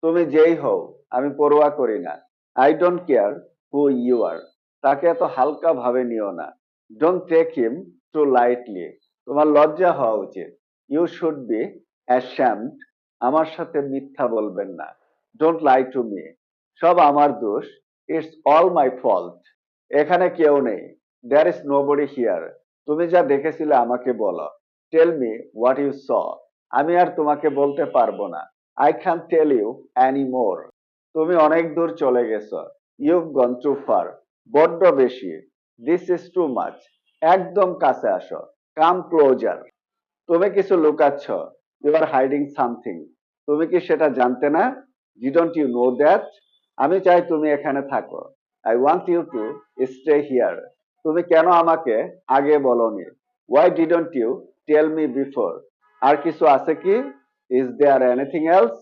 তুমি যেই হও, আমি পরোয়া করি না। I don't care who you are. তাকে এত হালকা ভাবে নিও না। Don't take him too lightly. তোমার লজ্জা হওয়া উচিত। You should be ashamed. আমার সাথে মিথ্যা বলবেন না। Don't lie to me. সব আমার দোষ। It's all my fault. এখানে কেউ নেই। There is nobody here. তুমি যা দেখেছিলে আমাকে বলো। Tell me what you saw. আমি আর তোমাকে বলতে পারবো না। I can tell you any more. তুমি অনেক দূর চলে গেছো। You've gone too far. বড্ড বেশি। This is too much. একদম কাছে আসো। Come closer. তুমি কিছু লুকাচ্ছ। You are hiding something. তুমি কি সেটা জানতে না? Didn't you know that? আমি চাই তুমি এখানে থাকো। I want you to stay here. তুমি কেন আমাকে আগে বলনি? Why didn't you tell me before? আর কিছু আছে কি? Is there anything else?